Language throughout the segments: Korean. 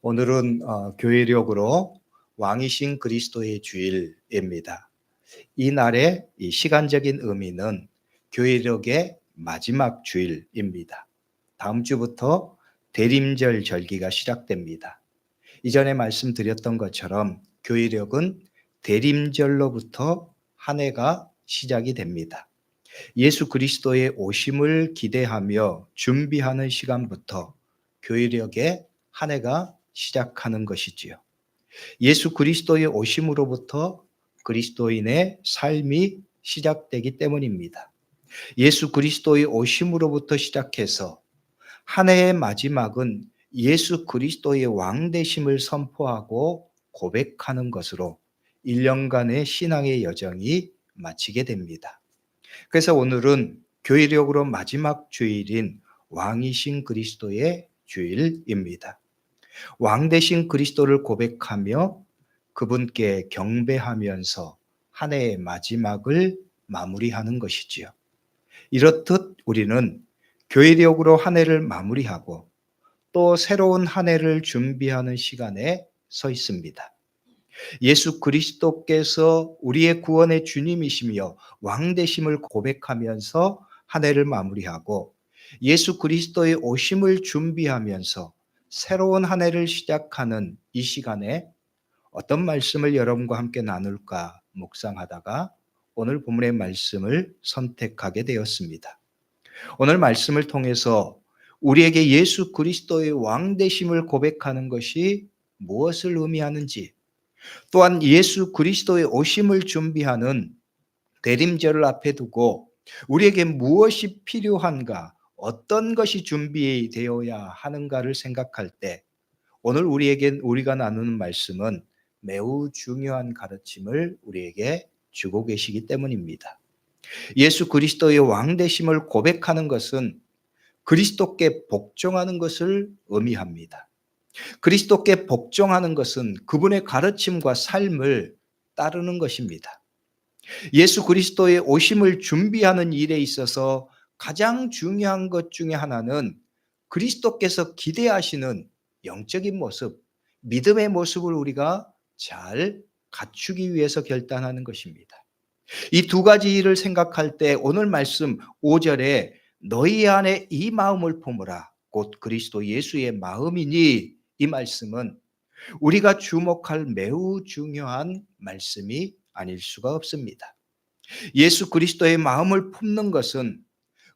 오늘은 교회력으로 왕이신 그리스도의 주일입니다. 이 날의 이 시간적인 의미는 교회력의 마지막 주일입니다. 다음 주부터 대림절 절기가 시작됩니다. 이전에 말씀드렸던 것처럼 교회력은 대림절로부터 한 해가 시작이 됩니다. 예수 그리스도의 오심을 기대하며 준비하는 시간부터 교회력의 한 해가 시작하는 것이지요. 예수 그리스도의 오심으로부터 그리스도인의 삶이 시작되기 때문입니다. 예수 그리스도의 오심으로부터 시작해서 한 해의 마지막은 예수 그리스도의 왕되심을 선포하고 고백하는 것으로 1년간의 신앙의 여정이 마치게 됩니다. 그래서 오늘은 교회력으로 마지막 주일인 왕이신 그리스도의 주일입니다. 왕 되신 그리스도를 고백하며 그분께 경배하면서 한 해의 마지막을 마무리하는 것이지요. 이렇듯 우리는 교회력으로 한 해를 마무리하고 또 새로운 한 해를 준비하는 시간에 서 있습니다. 예수 그리스도께서 우리의 구원의 주님이시며 왕 되심을 고백하면서 한 해를 마무리하고 예수 그리스도의 오심을 준비하면서 새로운 한 해를 시작하는 이 시간에 어떤 말씀을 여러분과 함께 나눌까 묵상하다가 오늘 본문의 말씀을 선택하게 되었습니다. 오늘 말씀을 통해서 우리에게 예수 그리스도의 왕 되심을 고백하는 것이 무엇을 의미하는지, 또한 예수 그리스도의 오심을 준비하는 대림절을 앞에 두고 우리에게 무엇이 필요한가, 어떤 것이 준비되어야 하는가를 생각할 때 오늘 우리가 나누는 말씀은 매우 중요한 가르침을 우리에게 주고 계시기 때문입니다. 예수 그리스도의 왕 되심을 고백하는 것은 그리스도께 복종하는 것을 의미합니다. 그리스도께 복종하는 것은 그분의 가르침과 삶을 따르는 것입니다. 예수 그리스도의 오심을 준비하는 일에 있어서 가장 중요한 것 중에 하나는 그리스도께서 기대하시는 영적인 모습, 믿음의 모습을 우리가 잘 갖추기 위해서 결단하는 것입니다. 이 두 가지 일을 생각할 때 오늘 말씀 5절에 너희 안에 이 마음을 품으라 곧 그리스도 예수의 마음이니, 이 말씀은 우리가 주목할 매우 중요한 말씀이 아닐 수가 없습니다. 예수 그리스도의 마음을 품는 것은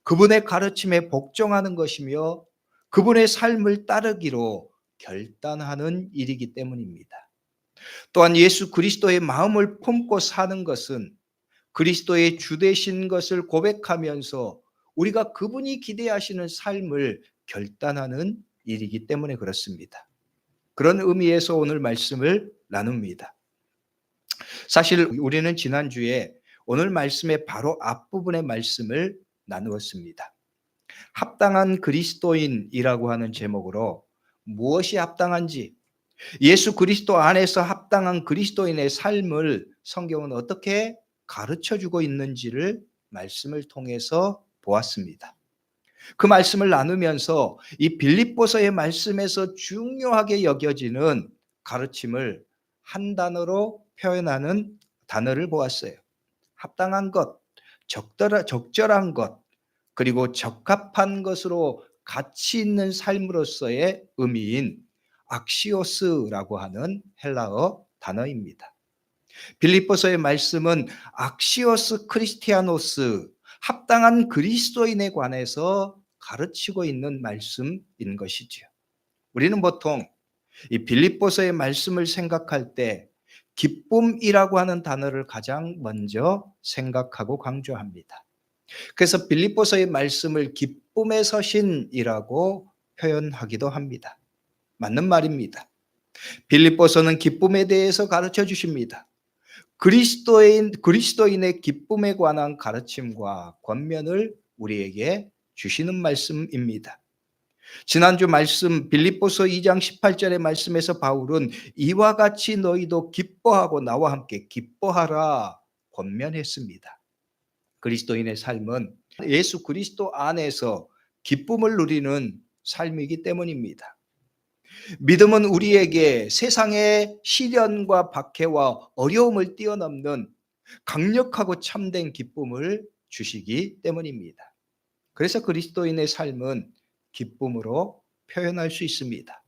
그분의 가르침에 복종하는 것이며 그분의 삶을 따르기로 결단하는 일이기 때문입니다. 또한 예수 그리스도의 마음을 품고 사는 것은 그리스도의 주 되신 것을 고백하면서 우리가 그분이 기대하시는 삶을 결단하는 일이기 때문에 그렇습니다. 그런 의미에서 오늘 말씀을 나눕니다. 사실 우리는 지난주에 오늘 말씀의 바로 앞부분의 말씀을 나누었습니다. 합당한 그리스도인이라고 하는 제목으로 무엇이 합당한지, 예수 그리스도 안에서 합당한 그리스도인의 삶을 성경은 어떻게 가르쳐주고 있는지를 말씀을 통해서 보았습니다. 그 말씀을 나누면서 이 빌립보서의 말씀에서 중요하게 여겨지는 가르침을 한 단어로 표현하는 단어를 보았어요. 합당한 것, 적절한 것, 그리고 적합한 것으로 가치 있는 삶으로서의 의미인 악시오스라고 하는 헬라어 단어입니다. 빌립보서의 말씀은 악시오스 크리스티아노스, 합당한 그리스도인에 관해서 가르치고 있는 말씀인 것이지요. 우리는 보통 이 빌립보서의 말씀을 생각할 때 기쁨이라고 하는 단어를 가장 먼저 생각하고 강조합니다. 그래서 빌립보서의 말씀을 기쁨의 서신이라고 표현하기도 합니다. 맞는 말입니다. 빌립보서는 기쁨에 대해서 가르쳐 주십니다. 그리스도인의 기쁨에 관한 가르침과 권면을 우리에게 주시는 말씀입니다. 지난주 말씀 빌립보서 2장 18절의 말씀에서 바울은 이와 같이 너희도 기뻐하고 나와 함께 기뻐하라 권면했습니다. 그리스도인의 삶은 예수 그리스도 안에서 기쁨을 누리는 삶이기 때문입니다. 믿음은 우리에게 세상의 시련과 박해와 어려움을 뛰어넘는 강력하고 참된 기쁨을 주시기 때문입니다. 그래서 그리스도인의 삶은 기쁨으로 표현할 수 있습니다.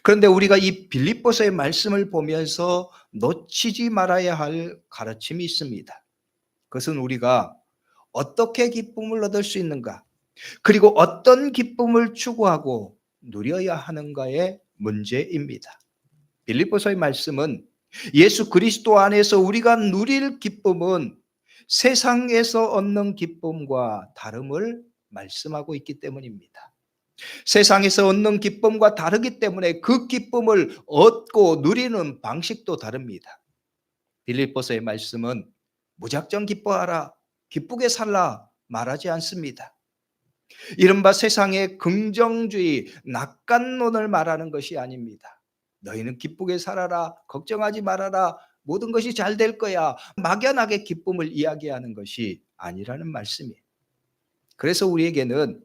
그런데 우리가 이 빌립보서의 말씀을 보면서 놓치지 말아야 할 가르침이 있습니다. 그것은 우리가 어떻게 기쁨을 얻을 수 있는가, 그리고 어떤 기쁨을 추구하고 누려야 하는가의 문제입니다. 빌립보서의 말씀은 예수 그리스도 안에서 우리가 누릴 기쁨은 세상에서 얻는 기쁨과 다름을 말씀하고 있기 때문입니다. 세상에서 얻는 기쁨과 다르기 때문에 그 기쁨을 얻고 누리는 방식도 다릅니다. 빌립보서의 말씀은 무작정 기뻐하라, 기쁘게 살라 말하지 않습니다. 이른바 세상의 긍정주의, 낙관론을 말하는 것이 아닙니다. 너희는 기쁘게 살아라, 걱정하지 말아라, 모든 것이 잘 될 거야, 막연하게 기쁨을 이야기하는 것이 아니라는 말씀이에요. 그래서 우리에게는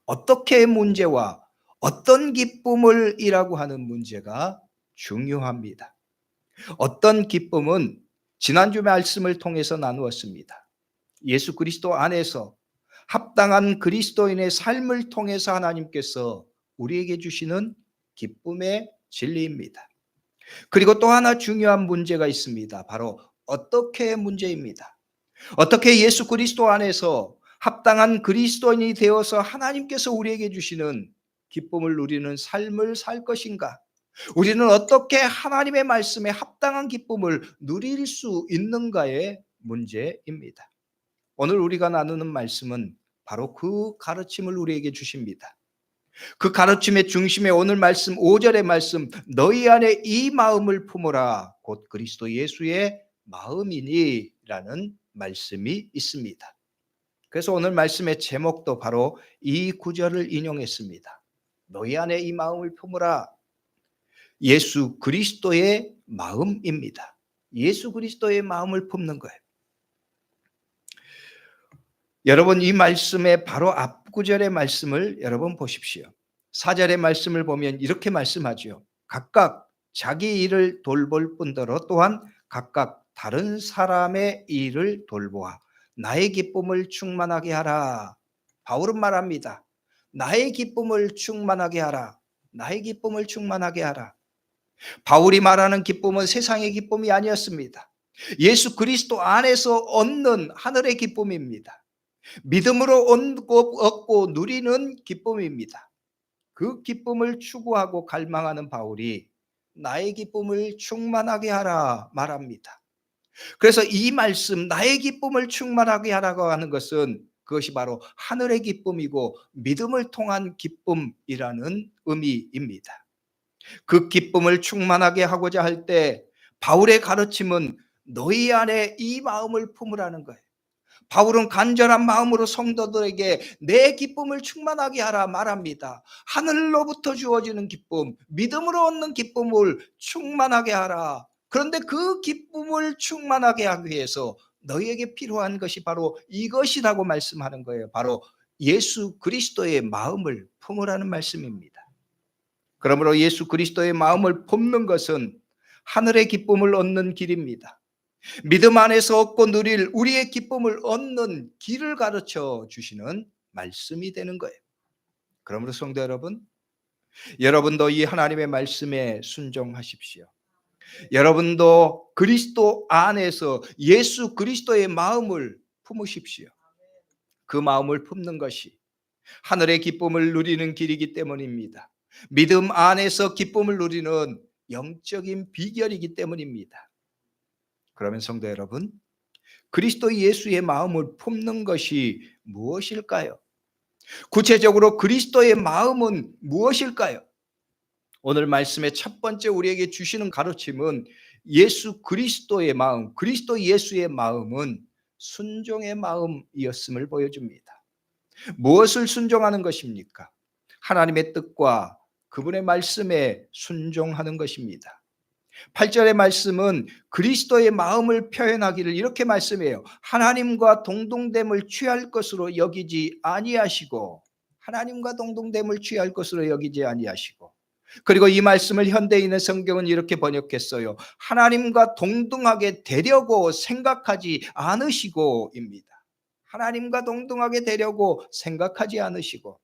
어떻게 문제와 어떤 기쁨을 이라고 하는 문제가 중요합니다. 어떤 기쁨은 지난주 말씀을 통해서 나누었습니다. 예수 그리스도 안에서 합당한 그리스도인의 삶을 통해서 하나님께서 우리에게 주시는 기쁨의 진리입니다. 그리고 또 하나 중요한 문제가 있습니다. 바로 어떻게 문제입니다. 어떻게 예수 그리스도 안에서 합당한 그리스도인이 되어서 하나님께서 우리에게 주시는 기쁨을 누리는 삶을 살 것인가? 우리는 어떻게 하나님의 말씀에 합당한 기쁨을 누릴 수 있는가의 문제입니다. 오늘 우리가 나누는 말씀은 바로 그 가르침을 우리에게 주십니다. 그 가르침의 중심에 오늘 말씀 5절의 말씀, 너희 안에 이 마음을 품으라 곧 그리스도 예수의 마음이니 라는 말씀이 있습니다. 그래서 오늘 말씀의 제목도 바로 이 구절을 인용했습니다. 너희 안에 이 마음을 품으라. 예수 그리스도의 마음입니다. 예수 그리스도의 마음을 품는 거예요. 여러분, 이 말씀의 바로 앞구절의 말씀을 여러분 보십시오. 4절의 말씀을 보면 이렇게 말씀하죠. 각각 자기 일을 돌볼 뿐더러 또한 각각 다른 사람의 일을 돌보아 나의 기쁨을 충만하게 하라. 바울은 말합니다. 나의 기쁨을 충만하게 하라. 나의 기쁨을 충만하게 하라. 바울이 말하는 기쁨은 세상의 기쁨이 아니었습니다. 예수 그리스도 안에서 얻는 하늘의 기쁨입니다. 믿음으로 얻고 누리는 기쁨입니다. 그 기쁨을 추구하고 갈망하는 바울이 나의 기쁨을 충만하게 하라 말합니다. 그래서 이 말씀 나의 기쁨을 충만하게 하라고 하는 것은 그것이 바로 하늘의 기쁨이고 믿음을 통한 기쁨이라는 의미입니다. 그 기쁨을 충만하게 하고자 할 때 바울의 가르침은 너희 안에 이 마음을 품으라는 거예요. 바울은 간절한 마음으로 성도들에게 내 기쁨을 충만하게 하라 말합니다. 하늘로부터 주어지는 기쁨, 믿음으로 얻는 기쁨을 충만하게 하라. 그런데 그 기쁨을 충만하게 하기 위해서 너희에게 필요한 것이 바로 이것이라고 말씀하는 거예요. 바로 예수 그리스도의 마음을 품으라는 말씀입니다. 그러므로 예수 그리스도의 마음을 품는 것은 하늘의 기쁨을 얻는 길입니다. 믿음 안에서 얻고 누릴 우리의 기쁨을 얻는 길을 가르쳐 주시는 말씀이 되는 거예요. 그러므로 성도 여러분, 여러분도 이 하나님의 말씀에 순종하십시오. 여러분도 그리스도 안에서 예수 그리스도의 마음을 품으십시오. 그 마음을 품는 것이 하늘의 기쁨을 누리는 길이기 때문입니다. 믿음 안에서 기쁨을 누리는 영적인 비결이기 때문입니다. 그러면 성도 여러분, 그리스도 예수의 마음을 품는 것이 무엇일까요? 구체적으로 그리스도의 마음은 무엇일까요? 오늘 말씀의 첫 번째 우리에게 주시는 가르침은 예수 그리스도의 마음, 그리스도 예수의 마음은 순종의 마음이었음을 보여줍니다. 무엇을 순종하는 것입니까? 하나님의 뜻과 그분의 말씀에 순종하는 것입니다. 8절의 말씀은 그리스도의 마음을 표현하기를 이렇게 말씀해요. 하나님과 동등됨을 취할 것으로 여기지 아니하시고, 하나님과 동등됨을 취할 것으로 여기지 아니하시고, 그리고 이 말씀을 현대인의 성경은 이렇게 번역했어요. 하나님과 동등하게 되려고 생각하지 않으시고입니다. 하나님과 동등하게 되려고 생각하지 않으시고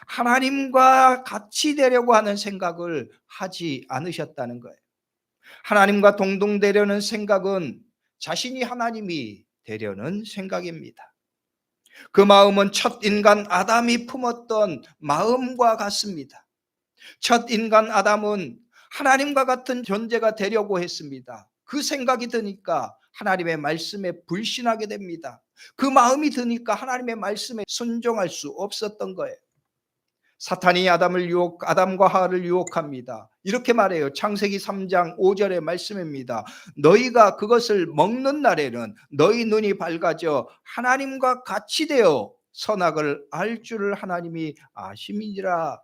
하나님과 같이 되려고 하는 생각을 하지 않으셨다는 거예요. 하나님과 동등되려는 생각은 자신이 하나님이 되려는 생각입니다. 그 마음은 첫 인간 아담이 품었던 마음과 같습니다. 첫 인간 아담은 하나님과 같은 존재가 되려고 했습니다. 그 생각이 드니까 하나님의 말씀에 불신하게 됩니다. 그 마음이 드니까 하나님의 말씀에 순종할 수 없었던 거예요. 사탄이 아담과 하와를 유혹합니다. 이렇게 말해요. 창세기 3장 5절의 말씀입니다. 너희가 그것을 먹는 날에는 너희 눈이 밝아져 하나님과 같이 되어 선악을 알 줄을 하나님이 아심이니라.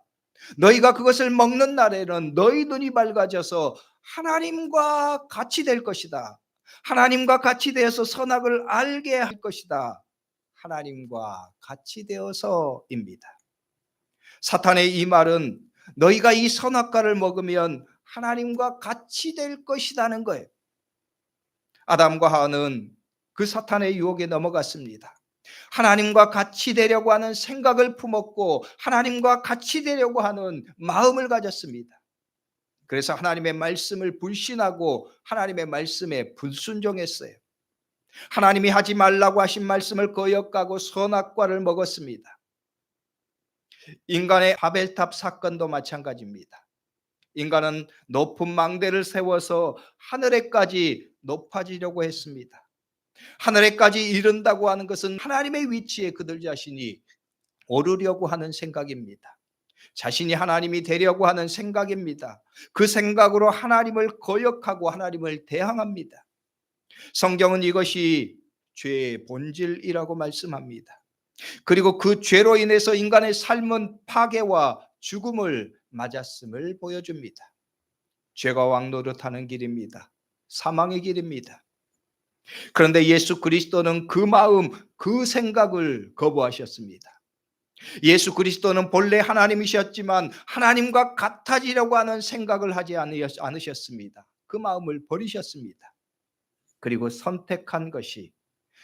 너희가 그것을 먹는 날에는 너희 눈이 밝아져서 하나님과 같이 될 것이다. 하나님과 같이 되어서 선악을 알게 할 것이다. 하나님과 같이 되어서입니다. 사탄의 이 말은 너희가 이 선악과를 먹으면 하나님과 같이 될 것이라는 거예요. 아담과 하와는 그 사탄의 유혹에 넘어갔습니다. 하나님과 같이 되려고 하는 생각을 품었고 하나님과 같이 되려고 하는 마음을 가졌습니다. 그래서 하나님의 말씀을 불신하고 하나님의 말씀에 불순종했어요. 하나님이 하지 말라고 하신 말씀을 거역하고 선악과를 먹었습니다. 인간의 바벨탑 사건도 마찬가지입니다. 인간은 높은 망대를 세워서 하늘에까지 높아지려고 했습니다. 하늘에까지 이른다고 하는 것은 하나님의 위치에 그들 자신이 오르려고 하는 생각입니다. 자신이 하나님이 되려고 하는 생각입니다. 그 생각으로 하나님을 거역하고 하나님을 대항합니다. 성경은 이것이 죄의 본질이라고 말씀합니다. 그리고 그 죄로 인해서 인간의 삶은 파괴와 죽음을 맞았음을 보여줍니다. 죄가 왕노릇하는 길입니다. 사망의 길입니다. 그런데 예수 그리스도는 그 마음, 그 생각을 거부하셨습니다. 예수 그리스도는 본래 하나님이셨지만 하나님과 같아지려고 하는 생각을 하지 않으셨습니다. 그 마음을 버리셨습니다. 그리고 선택한 것이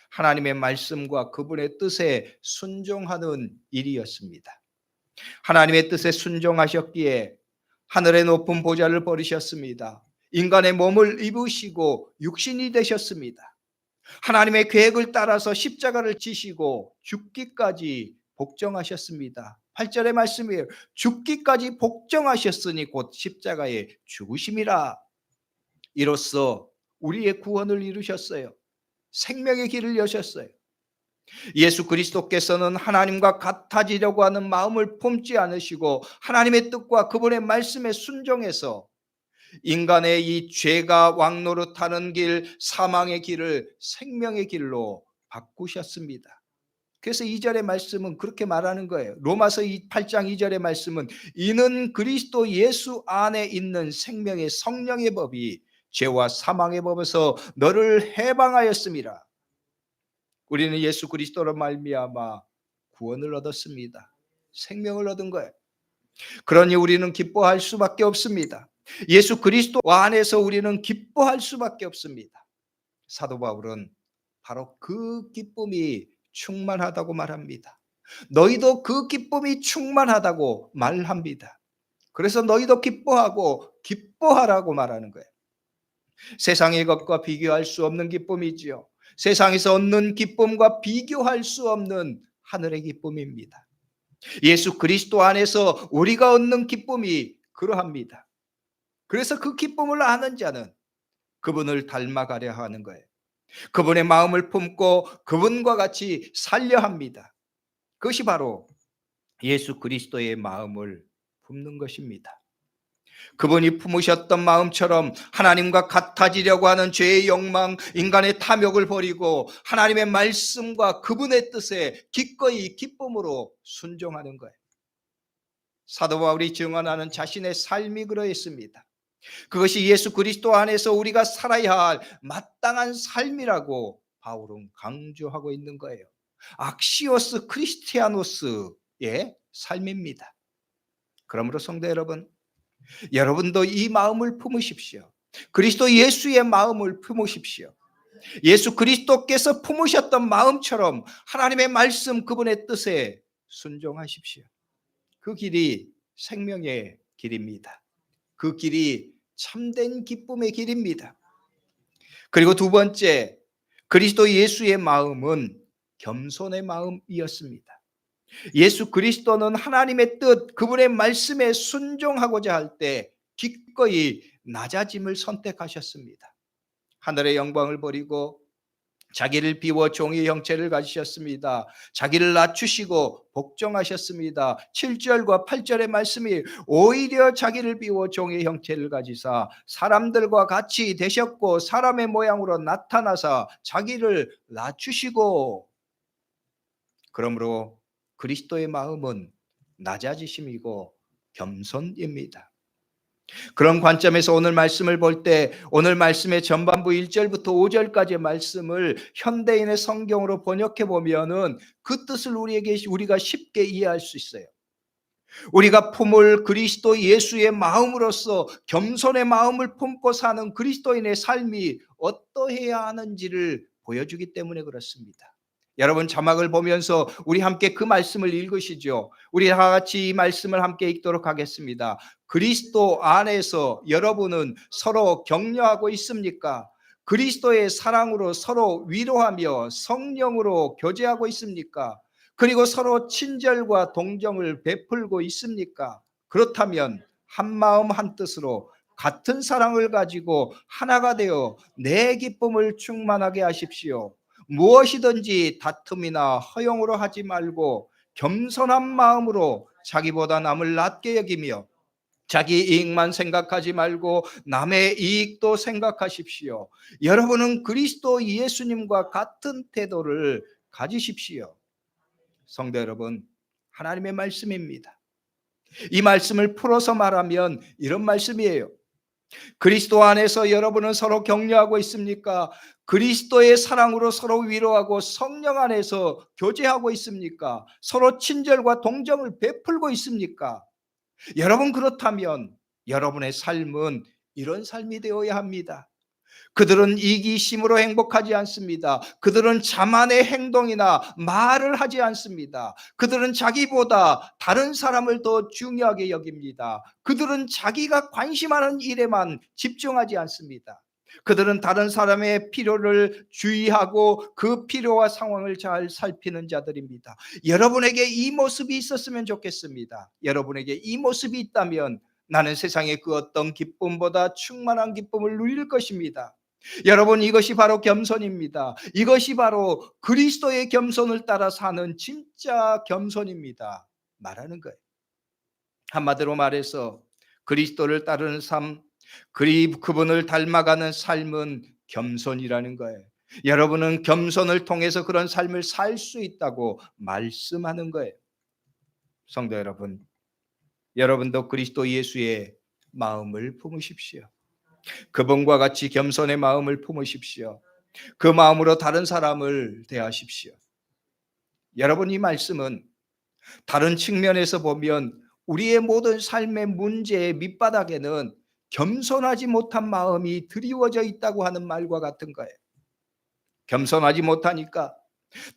하나님의 말씀과 그분의 뜻에 순종하는 일이었습니다. 하나님의 뜻에 순종하셨기에 하늘의 높은 보좌를 버리셨습니다. 인간의 몸을 입으시고 육신이 되셨습니다. 하나님의 계획을 따라서 십자가를 지시고 죽기까지 복종하셨습니다. 8절의 말씀이에요. 죽기까지 복종하셨으니 곧 십자가에 죽으심이라. 이로써 우리의 구원을 이루셨어요. 생명의 길을 여셨어요. 예수 그리스도께서는 하나님과 같아지려고 하는 마음을 품지 않으시고 하나님의 뜻과 그분의 말씀에 순종해서 인간의 이 죄가 왕노릇하는 길, 사망의 길을 생명의 길로 바꾸셨습니다. 그래서 2절의 말씀은 그렇게 말하는 거예요. 로마서 8장 2절의 말씀은 이는 그리스도 예수 안에 있는 생명의 성령의 법이 죄와 사망의 법에서 너를 해방하였음이라. 우리는 예수 그리스도로 말미암아 구원을 얻었습니다. 생명을 얻은 거예요. 그러니 우리는 기뻐할 수밖에 없습니다. 예수 그리스도 안에서 우리는 기뻐할 수밖에 없습니다. 사도 바울은 바로 그 기쁨이 충만하다고 말합니다. 너희도 그 기쁨이 충만하다고 말합니다. 그래서 너희도 기뻐하고 기뻐하라고 말하는 거예요. 세상의 것과 비교할 수 없는 기쁨이지요. 세상에서 얻는 기쁨과 비교할 수 없는 하늘의 기쁨입니다. 예수 그리스도 안에서 우리가 얻는 기쁨이 그러합니다. 그래서 그 기쁨을 아는 자는 그분을 닮아가려 하는 거예요. 그분의 마음을 품고 그분과 같이 살려 합니다. 그것이 바로 예수 그리스도의 마음을 품는 것입니다. 그분이 품으셨던 마음처럼 하나님과 같아지려고 하는 죄의 욕망, 인간의 탐욕을 버리고 하나님의 말씀과 그분의 뜻에 기꺼이 기쁨으로 순종하는 거예요. 사도 바울이 증언하는 자신의 삶이 그러했습니다. 그것이 예수 그리스도 안에서 우리가 살아야 할 마땅한 삶이라고 바울은 강조하고 있는 거예요. 악시오스 크리스티아노스의 삶입니다. 그러므로 성도 여러분, 여러분도 이 마음을 품으십시오. 그리스도 예수의 마음을 품으십시오. 예수 그리스도께서 품으셨던 마음처럼 하나님의 말씀, 그분의 뜻에 순종하십시오. 그 길이 생명의 길입니다. 그 길이 참된 기쁨의 길입니다. 그리고 두 번째, 그리스도 예수의 마음은 겸손의 마음이었습니다. 예수 그리스도는 하나님의 뜻, 그분의 말씀에 순종하고자 할 때 기꺼이 낮아짐을 선택하셨습니다. 하늘의 영광을 버리고 자기를 비워 종의 형체를 가지셨습니다. 자기를 낮추시고 복종하셨습니다. 7절과 8절의 말씀이 오히려 자기를 비워 종의 형체를 가지사 사람들과 같이 되셨고 사람의 모양으로 나타나사 자기를 낮추시고, 그러므로 그리스도의 마음은 낮아지심이고 겸손입니다. 그런 관점에서 오늘 말씀을 볼 때, 오늘 말씀의 전반부 1절부터 5절까지의 말씀을 현대인의 성경으로 번역해 보면은 그 뜻을 우리가 쉽게 이해할 수 있어요. 우리가 품을 그리스도 예수의 마음으로서 겸손의 마음을 품고 사는 그리스도인의 삶이 어떠해야 하는지를 보여주기 때문에 그렇습니다. 여러분, 자막을 보면서 우리 함께 그 말씀을 읽으시죠. 우리 다 같이 이 말씀을 함께 읽도록 하겠습니다. 그리스도 안에서 여러분은 서로 격려하고 있습니까? 그리스도의 사랑으로 서로 위로하며 성령으로 교제하고 있습니까? 그리고 서로 친절과 동정을 베풀고 있습니까? 그렇다면 한 마음 한 뜻으로 같은 사랑을 가지고 하나가 되어 내 기쁨을 충만하게 하십시오. 무엇이든지 다툼이나 허용으로 하지 말고 겸손한 마음으로 자기보다 남을 낮게 여기며 자기 이익만 생각하지 말고 남의 이익도 생각하십시오. 여러분은 그리스도 예수님과 같은 태도를 가지십시오. 성도 여러분, 하나님의 말씀입니다. 이 말씀을 풀어서 말하면 이런 말씀이에요. 그리스도 안에서 여러분은 서로 격려하고 있습니까? 그리스도의 사랑으로 서로 위로하고 성령 안에서 교제하고 있습니까? 서로 친절과 동정을 베풀고 있습니까? 여러분, 그렇다면 여러분의 삶은 이런 삶이 되어야 합니다. 그들은 이기심으로 행복하지 않습니다. 그들은 자만의 행동이나 말을 하지 않습니다. 그들은 자기보다 다른 사람을 더 중요하게 여깁니다. 그들은 자기가 관심하는 일에만 집중하지 않습니다. 그들은 다른 사람의 필요를 주의하고 그 필요와 상황을 잘 살피는 자들입니다. 여러분에게 이 모습이 있었으면 좋겠습니다. 여러분에게 이 모습이 있다면 나는 세상의 그 어떤 기쁨보다 충만한 기쁨을 누릴 것입니다. 여러분, 이것이 바로 겸손입니다. 이것이 바로 그리스도의 겸손을 따라 사는 진짜 겸손입니다. 말하는 거예요. 한마디로 말해서 그리스도를 따르는 삶, 그분을 닮아가는 삶은 겸손이라는 거예요. 여러분은 겸손을 통해서 그런 삶을 살 수 있다고 말씀하는 거예요. 성도 여러분, 여러분도 그리스도 예수의 마음을 품으십시오. 그분과 같이 겸손의 마음을 품으십시오. 그 마음으로 다른 사람을 대하십시오. 여러분, 이 말씀은 다른 측면에서 보면 우리의 모든 삶의 문제의 밑바닥에는 겸손하지 못한 마음이 드리워져 있다고 하는 말과 같은 거예요. 겸손하지 못하니까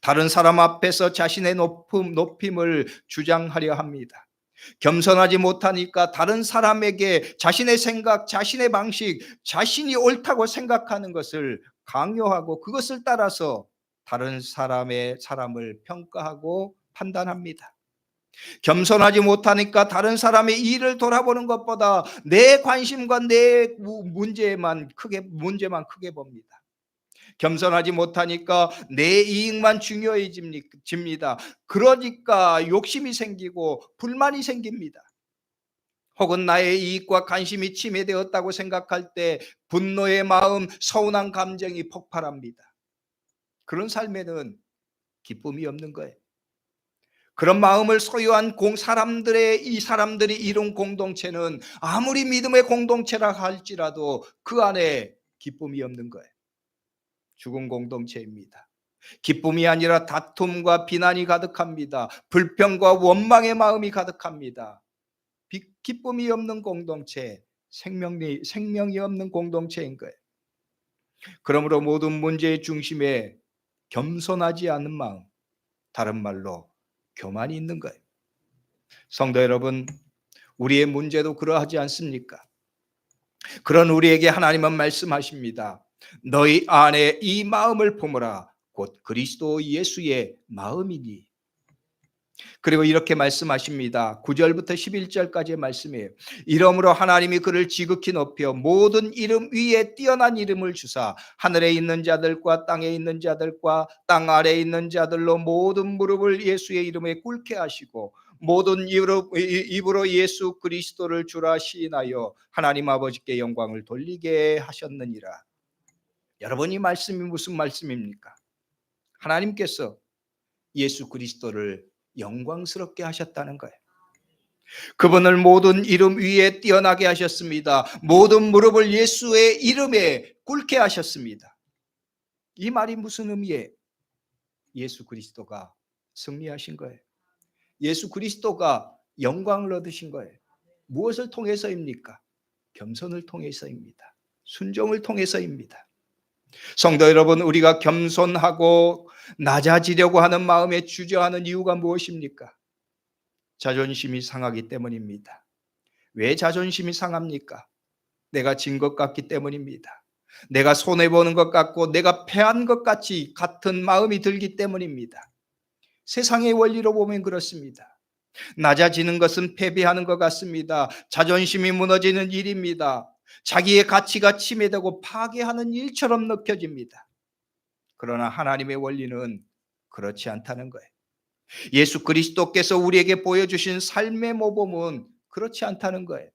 다른 사람 앞에서 자신의 높임을 주장하려 합니다. 겸손하지 못하니까 다른 사람에게 자신의 생각, 자신의 방식, 자신이 옳다고 생각하는 것을 강요하고 그것을 따라서 다른 사람을 평가하고 판단합니다. 겸손하지 못하니까 다른 사람의 일을 돌아보는 것보다 내 관심과 내 문제만 크게 봅니다. 겸손하지 못하니까 내 이익만 중요해집니다. 그러니까 욕심이 생기고 불만이 생깁니다. 혹은 나의 이익과 관심이 침해되었다고 생각할 때 분노의 마음, 서운한 감정이 폭발합니다. 그런 삶에는 기쁨이 없는 거예요. 그런 마음을 소유한 이 사람들이 이룬 공동체는 아무리 믿음의 공동체라 할지라도 그 안에 기쁨이 없는 거예요. 죽은 공동체입니다. 기쁨이 아니라 다툼과 비난이 가득합니다. 불평과 원망의 마음이 가득합니다. 기쁨이 없는 공동체, 생명이 없는 공동체인 거예요. 그러므로 모든 문제의 중심에 겸손하지 않은 마음, 다른 말로 교만이 있는 거예요. 성도 여러분, 우리의 문제도 그러하지 않습니까? 그런 우리에게 하나님은 말씀하십니다. 너희 안에 이 마음을 품으라. 곧 그리스도 예수의 마음이니. 그리고 이렇게 말씀하십니다. 9절부터 11절까지의 말씀이에요. 이러므로 하나님이 그를 지극히 높여 모든 이름 위에 뛰어난 이름을 주사 하늘에 있는 자들과 땅에 있는 자들과 땅 아래에 있는 자들로 모든 무릎을 예수의 이름에 꿇게 하시고 모든 입으로 예수 그리스도를 주라 시인하여 하나님 아버지께 영광을 돌리게 하셨느니라. 여러분, 이 말씀이 무슨 말씀입니까? 하나님께서 예수 그리스도를 영광스럽게 하셨다는 거예요. 그분을 모든 이름 위에 뛰어나게 하셨습니다. 모든 무릎을 예수의 이름에 꿇게 하셨습니다. 이 말이 무슨 의미예요? 예수 그리스도가 승리하신 거예요. 예수 그리스도가 영광을 얻으신 거예요. 무엇을 통해서입니까? 겸손을 통해서입니다. 순종을 통해서입니다. 성도 여러분, 우리가 겸손하고 낮아지려고 하는 마음에 주저하는 이유가 무엇입니까? 자존심이 상하기 때문입니다. 왜 자존심이 상합니까? 내가 진 것 같기 때문입니다. 내가 손해보는 것 같고 내가 패한 것 같이 같은 마음이 들기 때문입니다. 세상의 원리로 보면 그렇습니다. 낮아지는 것은 패배하는 것 같습니다. 자존심이 무너지는 일입니다. 자기의 가치가 침해되고 파괴하는 일처럼 느껴집니다. 그러나 하나님의 원리는 그렇지 않다는 거예요. 예수 그리스도께서 우리에게 보여주신 삶의 모범은 그렇지 않다는 거예요.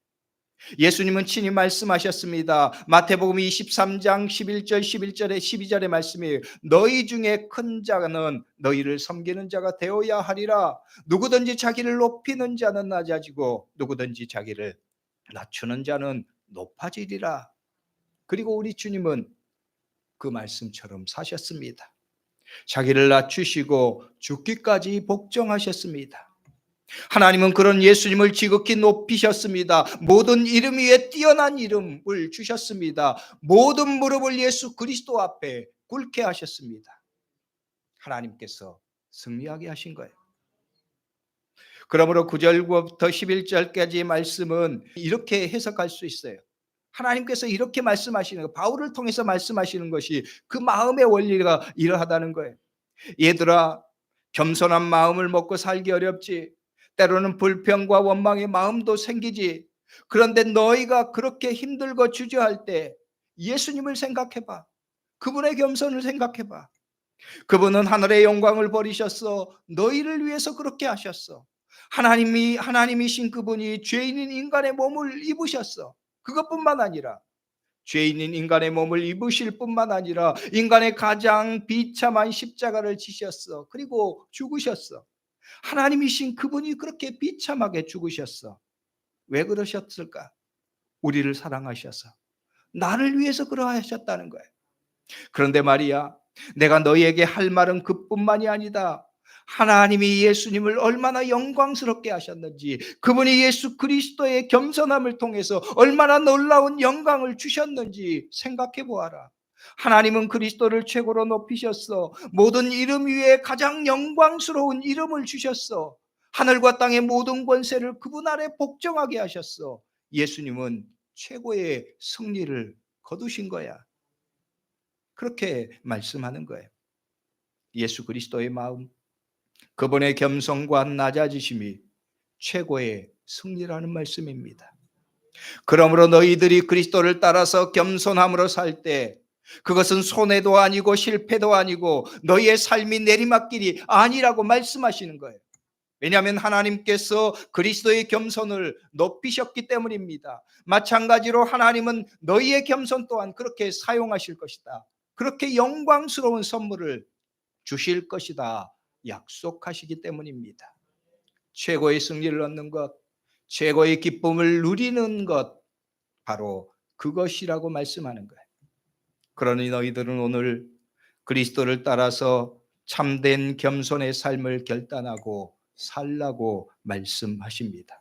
예수님은 친히 말씀하셨습니다. 마태복음 23장 11절에 12절의 말씀이에요. 너희 중에 큰 자는 너희를 섬기는 자가 되어야 하리라. 누구든지 자기를 높이는 자는 낮아지고 누구든지 자기를 낮추는 자는 높아지리라. 그리고 우리 주님은 그 말씀처럼 사셨습니다. 자기를 낮추시고 죽기까지 복종하셨습니다. 하나님은 그런 예수님을 지극히 높이셨습니다. 모든 이름 위에 뛰어난 이름을 주셨습니다. 모든 무릎을 예수 그리스도 앞에 꿇게 하셨습니다. 하나님께서 승리하게 하신 거예요. 그러므로 9절부터 11절까지의 말씀은 이렇게 해석할 수 있어요. 하나님께서 이렇게 말씀하시는 거, 바울을 통해서 말씀하시는 것이 그 마음의 원리가 이러하다는 거예요. 얘들아, 겸손한 마음을 먹고 살기 어렵지. 때로는 불평과 원망의 마음도 생기지. 그런데 너희가 그렇게 힘들고 주저할 때 예수님을 생각해봐. 그분의 겸손을 생각해봐. 그분은 하늘의 영광을 버리셨어. 너희를 위해서 그렇게 하셨어. 하나님이신 그분이 죄인인 인간의 몸을 입으셨어. 그것뿐만 아니라 죄인인 인간의 몸을 입으실 뿐만 아니라 인간의 가장 비참한 십자가를 지셨어. 그리고 죽으셨어. 하나님이신 그분이 그렇게 비참하게 죽으셨어. 왜 그러셨을까? 우리를 사랑하셔서, 나를 위해서 그러하셨다는 거예요. 그런데 말이야, 내가 너희에게 할 말은 그뿐만이 아니다. 하나님이 예수님을 얼마나 영광스럽게 하셨는지, 그분이 예수 그리스도의 겸손함을 통해서 얼마나 놀라운 영광을 주셨는지 생각해 보아라. 하나님은 그리스도를 최고로 높이셨어. 모든 이름 위에 가장 영광스러운 이름을 주셨어. 하늘과 땅의 모든 권세를 그분 아래 복종하게 하셨어. 예수님은 최고의 승리를 거두신 거야. 그렇게 말씀하는 거예요. 예수 그리스도의 마음, 그분의 겸손과 낮아지심이 최고의 승리라는 말씀입니다. 그러므로 너희들이 그리스도를 따라서 겸손함으로 살 때 그것은 손해도 아니고 실패도 아니고 너희의 삶이 내리막길이 아니라고 말씀하시는 거예요. 왜냐하면 하나님께서 그리스도의 겸손을 높이셨기 때문입니다. 마찬가지로 하나님은 너희의 겸손 또한 그렇게 사용하실 것이다. 그렇게 영광스러운 선물을 주실 것이다 약속하시기 때문입니다. 최고의 승리를 얻는 것, 최고의 기쁨을 누리는 것, 바로 그것이라고 말씀하는 거예요. 그러니 너희들은 오늘 그리스도를 따라서 참된 겸손의 삶을 결단하고 살라고 말씀하십니다.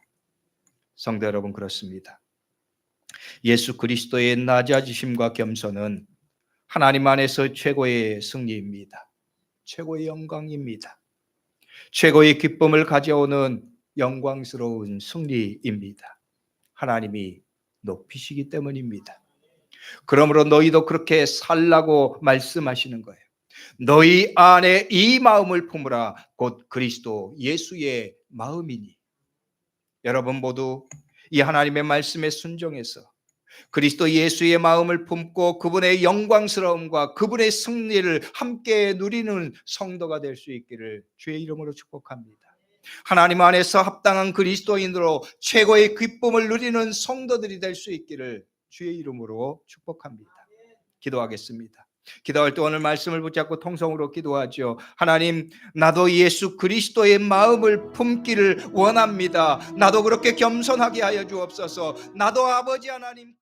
성도 여러분, 그렇습니다. 예수 그리스도의 낮아지심과 겸손은 하나님 안에서 최고의 승리입니다. 최고의 영광입니다. 최고의 기쁨을 가져오는 영광스러운 승리입니다. 하나님이 높이시기 때문입니다. 그러므로 너희도 그렇게 살라고 말씀하시는 거예요. 너희 안에 이 마음을 품으라. 곧 그리스도 예수의 마음이니. 여러분 모두 이 하나님의 말씀에 순종해서 그리스도 예수의 마음을 품고 그분의 영광스러움과 그분의 승리를 함께 누리는 성도가 될 수 있기를 주의 이름으로 축복합니다. 하나님 안에서 합당한 그리스도인으로 최고의 기쁨을 누리는 성도들이 될 수 있기를 주의 이름으로 축복합니다. 기도하겠습니다. 기도할 때 오늘 말씀을 붙잡고 통성으로 기도하죠. 하나님, 나도 예수 그리스도의 마음을 품기를 원합니다. 나도 그렇게 겸손하게 하여 주옵소서. 나도 아버지 하나님